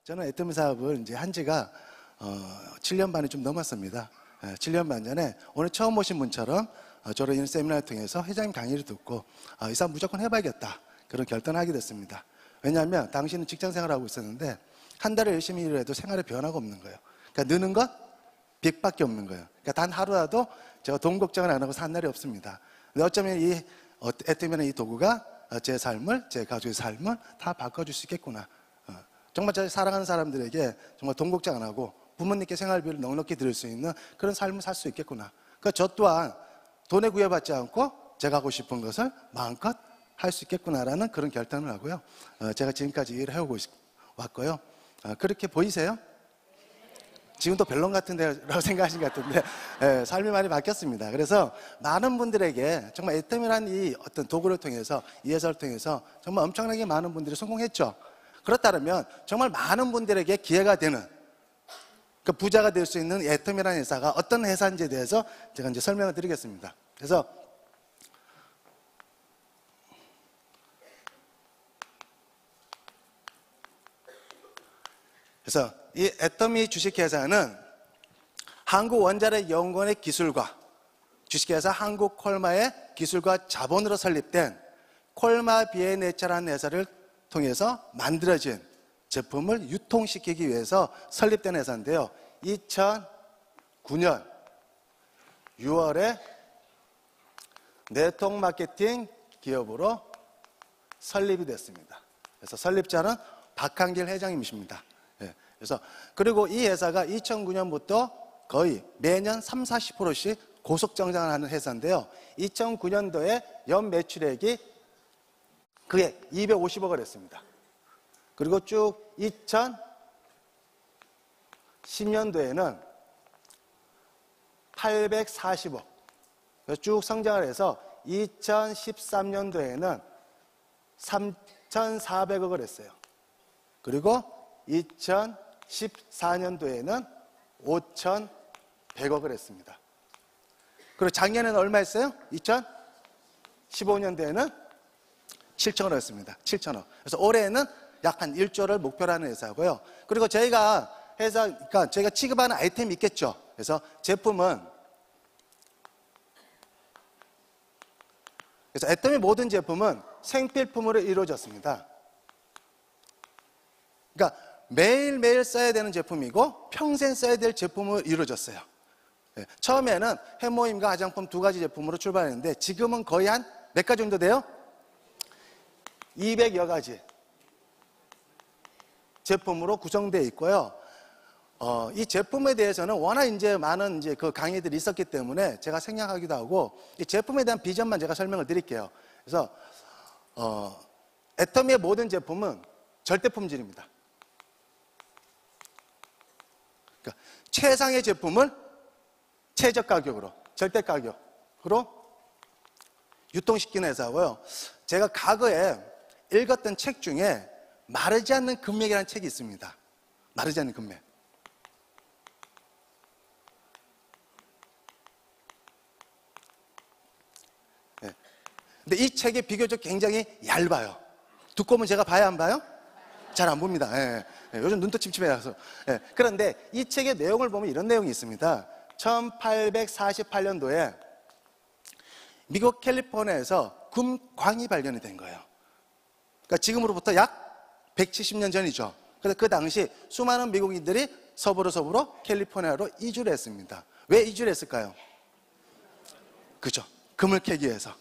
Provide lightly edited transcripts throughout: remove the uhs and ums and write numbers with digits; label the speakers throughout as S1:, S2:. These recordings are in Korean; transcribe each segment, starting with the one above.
S1: 저는 애터미 사업을 이제 한 지가 7년 반이 좀 넘었습니다. 7년 반 전에 오늘 처음 오신 분처럼 저로 이런 세미나를 통해서 회장님 강의를 듣고 이 사업 무조건 해봐야겠다 그런 결단을 하게 됐습니다. 왜냐하면 당신은 직장 생활을 하고 있었는데 한 달을 열심히 일을 해도 생활에 변화가 없는 거예요. 그러니까 느는 것 빚밖에 없는 거예요. 그러니까 단 하루라도 제가 돈 걱정을 안 하고 산 날이 없습니다. 근데 어쩌면 이 애터미라는 이 도구가 제 삶을, 제 가족의 삶을 다 바꿔줄 수 있겠구나. 정말 제 사랑하는 사람들에게 정말 돈 걱정 안 하고 부모님께 생활비를 넉넉히 드릴 수 있는 그런 삶을 살 수 있겠구나. 그러니까 저 또한 돈에 구애받지 않고 제가 하고 싶은 것을 마음껏 할 수 있겠구나라는 그런 결단을 하고요. 제가 지금까지 일을 해오고 왔고요. 그렇게 보이세요? 지금도 변론 같은데라고 생각하신 것 같은데 삶이 많이 바뀌었습니다. 그래서 많은 분들에게 정말 애터미라는 이 어떤 도구를 통해서 이 회사를 통해서 정말 엄청나게 많은 분들이 성공했죠. 그렇다면 정말 많은 분들에게 기회가 되는 그 부자가 될 수 있는 애터미라는 회사가 어떤 회사인지에 대해서 제가 이제 설명을 드리겠습니다. 그래서 이 애터미 주식회사는 한국원자력연구원의 기술과 주식회사 한국콜마의 기술과 자본으로 설립된 콜마 비엔에처라는 회사를 통해서 만들어진 제품을 유통시키기 위해서 설립된 회사인데요. 2009년 6월에 네트워크 마케팅 기업으로 설립이 됐습니다. 그래서 설립자는 박한길 회장님이십니다. 그래서 그리고 이 회사가 2009년부터 거의 매년 30-40%씩 고속 성장을 하는 회사인데요. 2009년도에 연 매출액이 그게 250억을 했습니다. 그리고 쭉 2010년도에는 840억 쭉 성장을 해서 2013년도에는 3,400억을 했어요. 그리고 2014년도에는 5,100억을 했습니다. 그리고 작년에는 얼마 했어요? 2015년도에는 7천억 했습니다. 7천억. 그래서 올해는 약 한 1조를 목표로 하는 회사고요. 그리고 저희가 그러니까 저희가 취급하는 아이템이 있겠죠. 그래서 제품은 그래서 애터미 모든 제품은 생필품으로 이루어졌습니다. 그러니까 매일매일 써야 되는 제품이고 평생 써야 될 제품으로 이루어졌어요. 처음에는 해모임과 화장품 두 가지 제품으로 출발했는데 지금은 거의 한 몇 가지 정도 돼요? 200여 가지 제품으로 구성되어 있고요. 이 제품에 대해서는 워낙 이제 많은 이제 그 강의들이 있었기 때문에 제가 생략하기도 하고 이 제품에 대한 비전만 제가 설명을 드릴게요. 그래서 애터미의 모든 제품은 절대 품질입니다. 그러니까 최상의 제품을 최저 가격으로, 절대 가격으로 유통시키는 회사고요. 제가 과거에 읽었던 책 중에 마르지 않는 금맥이라는 책이 있습니다. 마르지 않는 금맥. 네. 근데 이 책이 비교적 굉장히 얇아요. 두꺼우면 제가 봐야 안 봐요? 잘 안 봅니다. 예. 요즘 눈도 침침해서. 예. 그런데 이 책의 내용을 보면 이런 내용이 있습니다. 1848년도에 미국 캘리포니아에서 금광이 발견이 된 거예요. 그러니까 지금으로부터 약 170년 전이죠. 그래서 그 당시 수많은 미국인들이 서부로 캘리포니아로 이주를 했습니다. 왜 이주를 했을까요? 그죠. 금을 캐기 위해서.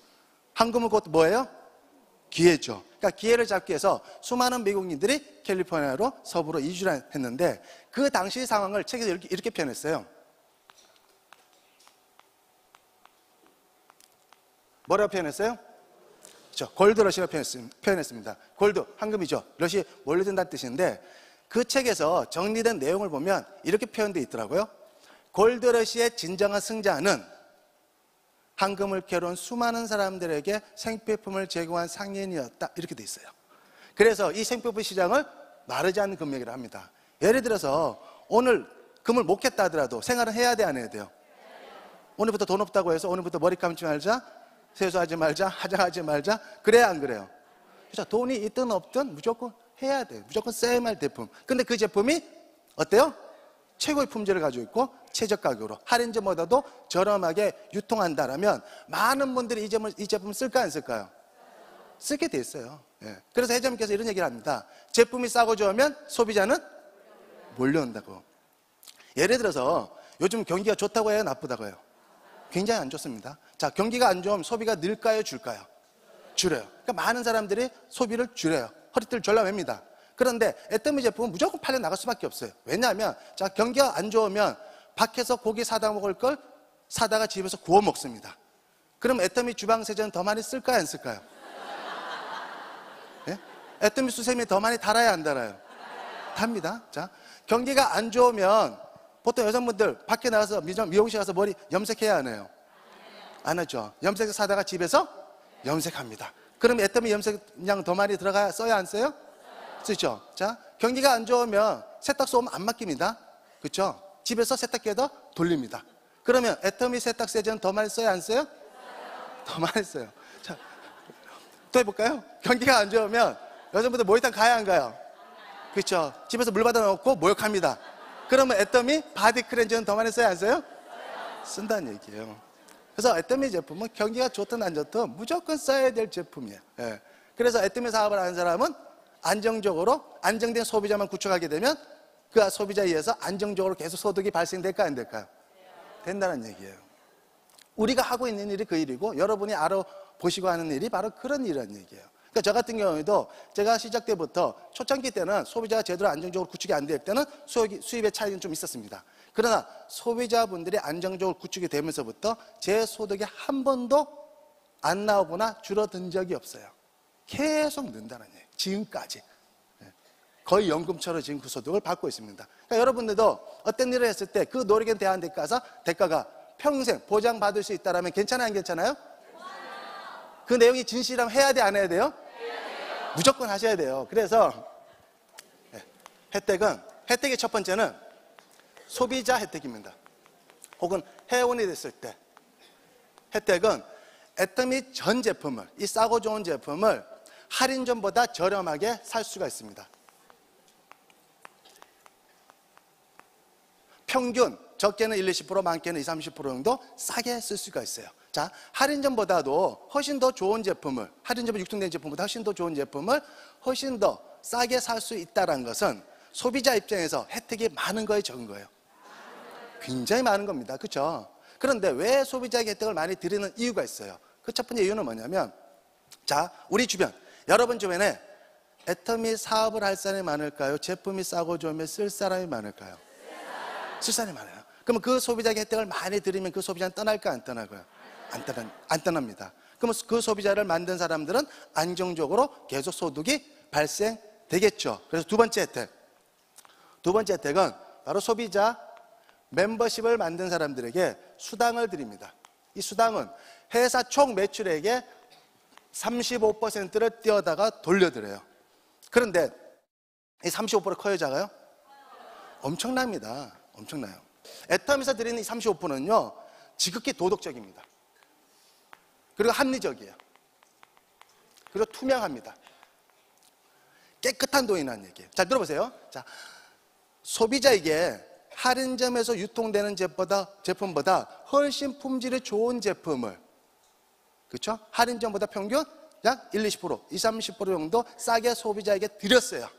S1: 황금은 곧 뭐예요? 기회죠. 그러니까 기회를 잡기 위해서 수많은 미국인들이 캘리포니아로 서부로 이주를 했는데 그 당시 상황을 책에서 이렇게 표현했어요. 뭐라고 표현했어요? 골드러시라고 표현했습니다. 골드, 황금이죠. 러시 몰려든다는 뜻인데 그 책에서 정리된 내용을 보면 이렇게 표현되어 있더라고요. 골드러시의 진정한 승자는 황금을 캐러온 수많은 사람들에게 생필품을 제공한 상인이었다. 이렇게 돼 있어요. 그래서 이 생필품 시장을 마르지 않는 금맥이라고 합니다. 예를 들어서 오늘 금을 못 캤다 하더라도 생활은 해야 돼, 안 해야 돼요? 오늘부터 돈 없다고 해서 오늘부터 머리 감지 말자, 세수하지 말자, 화장하지 말자, 그래야 안 그래요? 그래서 돈이 있든 없든 무조건 해야 돼요. 무조건 써야만 할 제품. 근데 그 제품이 어때요? 최고의 품질을 가지고 있고 최저 가격으로 할인점보다도 저렴하게 유통한다라면 많은 분들이 이 제품을 쓸까 안 쓸까요? 쓰게 돼 있어요. 예. 그래서 회장님께서 이런 얘기를 합니다. 제품이 싸고 좋으면 소비자는 몰려온다고. 예를 들어서 요즘 경기가 좋다고 해요? 나쁘다고 해요? 굉장히 안 좋습니다. 자, 경기가 안 좋으면 소비가 늘까요? 줄까요? 줄여요. 그러니까 많은 사람들이 소비를 줄여요. 허리띠를 졸라맵니다. 그런데 애터미 제품은 무조건 팔려 나갈 수밖에 없어요. 왜냐하면 자, 경기가 안 좋으면 밖에서 고기 사다 먹을 걸 사다가 집에서 구워 먹습니다. 그럼 애터미 주방세제는 더 많이 쓸까요? 안 쓸까요? 예? 애터미 수세미 더 많이 달아야 안 달아요? 답니다. 자, 경기가 안 좋으면 보통 여성분들 밖에 나가서 미용실 가서 머리 염색해야 하나요? 안 하죠. 염색 사다가 집에서 염색합니다. 그럼 애터미 염색량 더 많이 들어가야 써야 안 써요? 쓰죠. 자, 경기가 안 좋으면 세탁소 오면 안 맡깁니다. 그렇죠? 집에서 세탁기에다 돌립니다. 그러면 애터미 세탁세제는 더 많이 써야 안 써요? 더 많이 써요. 자, 또 해볼까요? 경기가 안 좋으면 여성분들 목욕탕 가야 안 가요? 그렇죠. 집에서 물 받아 놓고 목욕합니다. 그러면 애터미 바디 클렌저는 더 많이 써야 안 써요? 쓴다는 얘기예요. 그래서 애터미 제품은 경기가 좋든 안 좋든 무조건 써야 될 제품이에요. 예. 그래서 애터미 사업을 하는 사람은 안정적으로 안정된 소비자만 구축하게 되면 그 소비자에 의해서 안정적으로 계속 소득이 발생될까 안 될까요? 된다는 얘기예요. 우리가 하고 있는 일이 그 일이고 여러분이 알아보시고 하는 일이 바로 그런 일이라는 얘기예요. 그러니까 저 같은 경우에도 제가 시작 때부터 초창기 때는 소비자가 제대로 안정적으로 구축이 안 될 때는 수입의 차이는 좀 있었습니다. 그러나 소비자분들이 안정적으로 구축이 되면서부터 제 소득이 한 번도 안 나오거나 줄어든 적이 없어요. 계속 는다는 얘기예요. 지금까지. 거의 연금처럼 지금 그 소득을 받고 있습니다. 그러니까 여러분들도 어떤 일을 했을 때 그 노력에 대한 대가가 평생 보장받을 수 있다면 괜찮아요? 안 괜찮아요? 그 내용이 진실이라면 해야 돼? 안 해야 돼요? 무조건 하셔야 돼요. 그래서 혜택의 첫 번째는 소비자 혜택입니다. 혹은 회원이 됐을 때 혜택은 애터미 전 제품을, 이 싸고 좋은 제품을 할인점보다 저렴하게 살 수가 있습니다. 평균 적게는 1-20%, 많게는 20-30% 정도 싸게 쓸 수가 있어요. 자, 할인점보다도 훨씬 더 좋은 제품을, 할인점에 유통된 제품보다 훨씬 더 좋은 제품을 훨씬 더 싸게 살 수 있다는 것은 소비자 입장에서 혜택이 많은 거예요, 적은 거예요? 굉장히 많은 겁니다. 그렇죠? 그런데 왜 소비자에게 혜택을 많이 드리는 이유가 있어요. 그 첫 번째 이유는 뭐냐면, 자, 우리 주변, 여러분 주변에 애터미 사업을 할 사람이 많을까요? 제품이 싸고 좋으면 쓸 사람이 많을까요? 쓸 사람이 많아요. 그러면 그 소비자에게 혜택을 많이 드리면 그 소비자는 떠날까 안 떠나고요? 안 떠납니다. 그러면 그 소비자를 만든 사람들은 안정적으로 계속 소득이 발생되겠죠. 그래서 두 번째 혜택은 바로 소비자 멤버십을 만든 사람들에게 수당을 드립니다. 이 수당은 회사 총 매출액의 35%를 떼어다가 돌려드려요. 그런데 이 35% 커요, 작아요? 엄청납니다. 엄청나요. 애터미에서 드리는 이 35%는요, 지극히 도덕적입니다. 그리고 합리적이에요. 그리고 투명합니다. 깨끗한 돈이라는 얘기예요. 잘 들어보세요. 자, 소비자에게 할인점에서 유통되는 제품보다 훨씬 품질이 좋은 제품을, 그렇죠? 할인점보다 평균 약 1-20%, 20-30% 정도 싸게 소비자에게 드렸어요.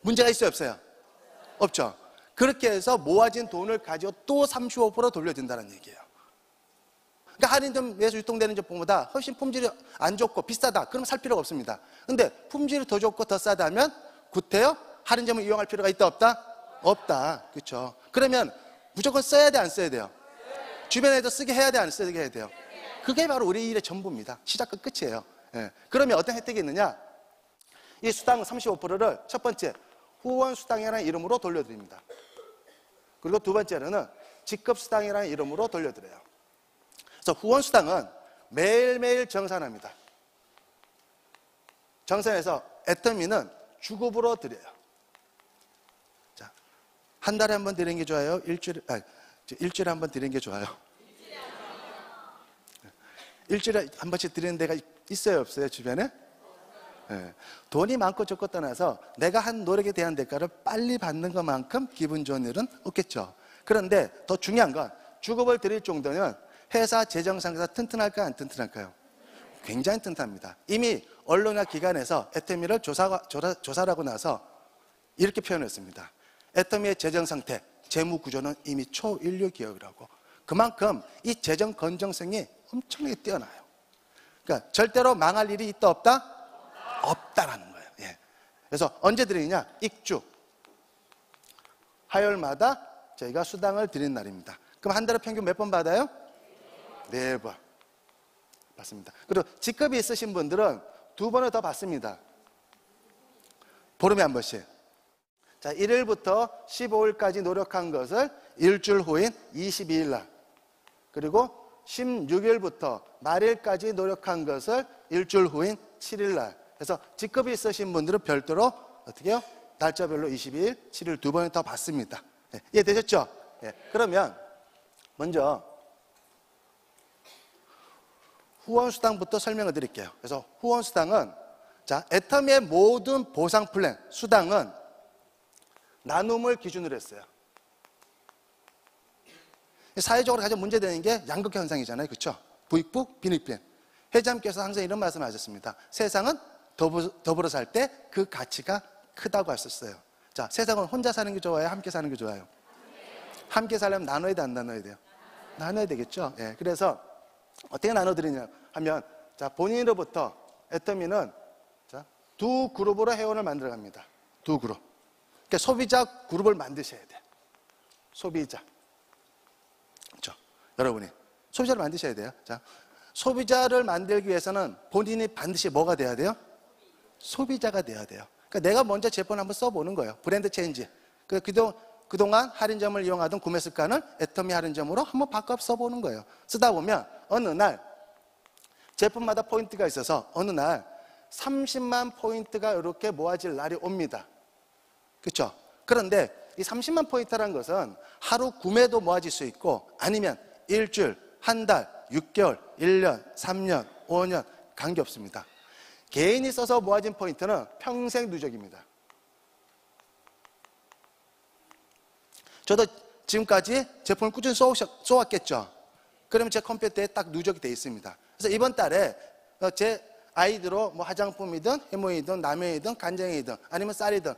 S1: 문제가 있어요, 없어요? 없죠. 그렇게 해서 모아진 돈을 가지고 또 35% 돌려준다는 얘기예요. 그러니까 할인점에서 유통되는 제품보다 훨씬 품질이 안 좋고 비싸다. 그럼 살 필요가 없습니다. 근데 품질이 더 좋고 더 싸다면 구태여 할인점을 이용할 필요가 있다, 없다? 없다. 그렇죠? 그러면 무조건 써야 돼, 안 써야 돼요? 주변에도 쓰게 해야 돼, 안 쓰게 해야 돼요? 그게 바로 우리 일의 전부입니다. 시작과 끝이에요. 예. 그러면 어떤 혜택이 있느냐? 이 수당 35%를 첫 번째 후원 수당이라는 이름으로 돌려드립니다. 그리고 두 번째로는 직급 수당이라는 이름으로 돌려드려요. 그래서 후원 수당은 매일매일 정산합니다. 정산해서 애터미는 주급으로 드려요. 자, 한 달에 한 번 드리는 게 좋아요? 일주일에 한 번 드리는 게 좋아요? 일주일에 한 번씩 드리는 데가 있어요, 없어요, 주변에? 예. 돈이 많고 적고 떠나서 내가 한 노력에 대한 대가를 빨리 받는 것만큼 기분 좋은 일은 없겠죠. 그런데 더 중요한 건 주급을 드릴 정도면 회사 재정 상태가 튼튼할까요, 안 튼튼할까요? 굉장히 튼튼합니다. 이미 언론이나 기관에서 애터미를 조사를 하고 나서 이렇게 표현했습니다. 애터미의 재정 상태, 재무 구조는 이미 초일류 기업이라고. 그만큼 이 재정 건전성이 엄청나게 뛰어나요. 그러니까 절대로 망할 일이 있다 없다? 없다라는 거예요. 예. 그래서 언제 드리느냐? 입주 화요일마다 저희가 수당을 드리는 날입니다. 그럼 한 달에 평균 몇 번 받아요? 4번 받습니다. 그리고 직급이 있으신 분들은 2번을 더 받습니다. 보름에 한 번씩. 자, 1일부터 15일까지 노력한 것을 일주일 후인 22일 날, 그리고 16일부터 말일까지 노력한 것을 일주일 후인 7일 날. 그래서 직급이 있으신 분들은 별도로 어떻게 해요? 날짜별로 22일, 7일 2번을 더 받습니다. 네, 이해되셨죠? 네, 그러면 먼저 후원수당부터 설명을 드릴게요. 그래서 후원수당은, 자, 애터미의 모든 보상 플랜, 수당은 나눔을 기준으로 했어요. 사회적으로 가장 문제되는 게 양극 현상이잖아요. 그렇죠? 부익부, 빈익빈. 회장님께서 항상 이런 말씀을 하셨습니다. 세상은 더불어 살 때 그 가치가 크다고 하셨어요. 자, 세상은 혼자 사는 게 좋아요? 함께 사는 게 좋아요? 함께 살려면 나눠야 돼, 안 나눠야 돼요? 나눠야 되겠죠? 예, 그래서 어떻게 나눠드리냐 하면, 자, 본인으로부터 애터미는 자, 2 그룹으로 회원을 만들어 갑니다. 2 그룹. 그러니까 소비자 그룹을 만드셔야 돼요. 소비자. 그렇죠? 여러분이 소비자를 만드셔야 돼요. 자, 소비자를 만들기 위해서는 본인이 반드시 뭐가 돼야 돼요? 소비자가 돼야 돼요. 그러니까 내가 먼저 제품을 한번 써보는 거예요. 브랜드 체인지. 그동안 할인점을 이용하던 구매 습관을 애터미 할인점으로 한번 바꿔 써보는 거예요. 쓰다 보면 어느 날 제품마다 포인트가 있어서 어느 날 30만 포인트가 이렇게 모아질 날이 옵니다. 그렇죠? 그런데 이 30만 포인트라는 것은 하루 구매도 모아질 수 있고, 아니면 일주일, 한 달, 6개월, 1년, 3년, 5년 관계없습니다. 개인이 써서 모아진 포인트는 평생 누적입니다. 저도 지금까지 제품을 꾸준히 써왔겠죠. 그러면 제 컴퓨터에 딱 누적이 되어 있습니다. 그래서 이번 달에 제 아이디로 뭐 화장품이든 해모이든 라면이든 간장이든 아니면 쌀이든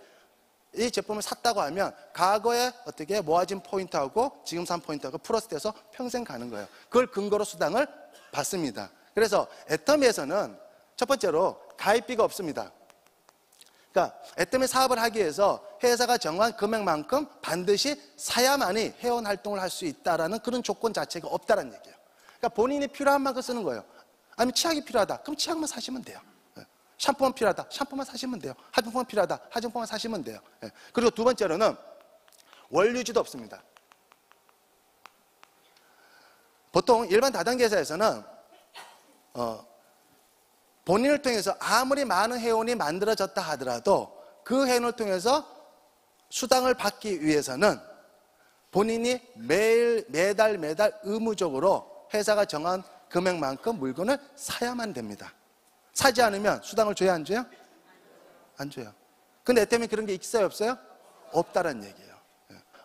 S1: 이 제품을 샀다고 하면 과거에 어떻게 모아진 포인트하고 지금 산 포인트하고 플러스돼서 평생 가는 거예요. 그걸 근거로 수당을 받습니다. 그래서 애터미에서는 첫 번째로 가입비가 없습니다. 그러니까 애터미 사업을 하기 위해서 회사가 정한 금액만큼 반드시 사야만이 회원 활동을 할 수 있다는 그런 조건 자체가 없다는 얘기예요. 그러니까 본인이 필요한 만큼 쓰는 거예요. 아니면 치약이 필요하다. 그럼 치약만 사시면 돼요. 샴푸만 필요하다. 샴푸만 사시면 돼요. 화장품만 필요하다. 화장품만 사시면 돼요. 그리고 두 번째로는 원유지도 없습니다. 보통 일반 다단계 회사에서는 본인을 통해서 아무리 많은 회원이 만들어졌다 하더라도 그 회원을 통해서 수당을 받기 위해서는 본인이 매달 의무적으로 회사가 정한 금액만큼 물건을 사야만 됩니다. 사지 않으면 수당을 줘야 안 줘요? 안 줘요. 근데 애터미 그런 게 있어요, 없어요? 없다는 얘기예요.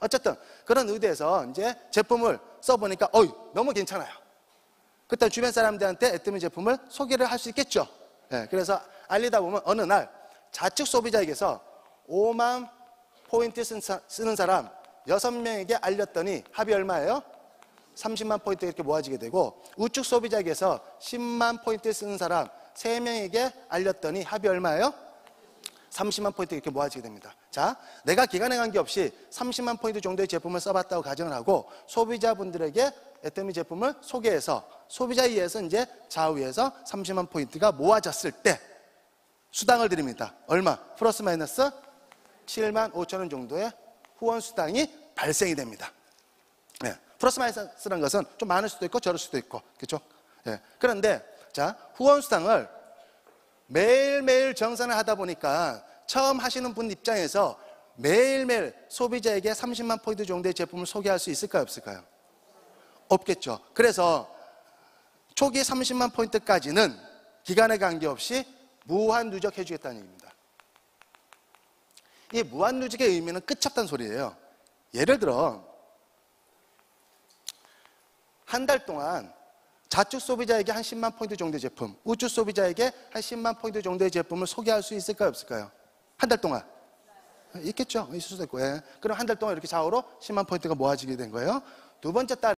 S1: 어쨌든 그런 의도에서 이제 제품을 써보니까 너무 괜찮아요. 그때 주변 사람들한테 애터미 제품을 소개를 할 수 있겠죠. 그래서 알리다 보면 어느 날 좌측 소비자에게서 5만 포인트 쓰는 사람 6명에게 알렸더니 합이 얼마예요? 30만 포인트 이렇게 모아지게 되고, 우측 소비자에게서 10만 포인트 쓰는 사람 3명에게 알렸더니 합이 얼마예요? 30만 포인트 이렇게 모아지게 됩니다. 자, 내가 기간에 관계없이 30만 포인트 정도의 제품을 써봤다고 가정을 하고 소비자분들에게 애터미 제품을 소개해서 소비자에 의해서 이제 좌우에서 30만 포인트가 모아졌을 때 수당을 드립니다. 얼마? 플러스 마이너스 7만 5천 원 정도의 후원 수당이 발생이 됩니다. 플러스 마이너스라는 것은 좀 많을 수도 있고 적을 수도 있고, 그렇죠? 그런데 자, 후원 수당을 매일매일 정산을 하다 보니까 처음 하시는 분 입장에서 매일매일 소비자에게 30만 포인트 정도의 제품을 소개할 수 있을까요, 없을까요? 없겠죠. 그래서 초기 30만 포인트까지는 기간에 관계없이 무한 누적 해주겠다는 얘기입니다. 이 무한 누적의 의미는 끝이 없다는 소리예요. 예를 들어 한 달 동안 자축 소비자에게 한 10만 포인트 정도의 제품, 우주 소비자에게 한 10만 포인트 정도의 제품을 소개할 수 있을까요, 없을까요? 한 달 동안? 있겠죠. 있을 수도 있고. 예. 그럼 한 달 동안 이렇게 좌우로 10만 포인트가 모아지게 된 거예요. 두 번째 달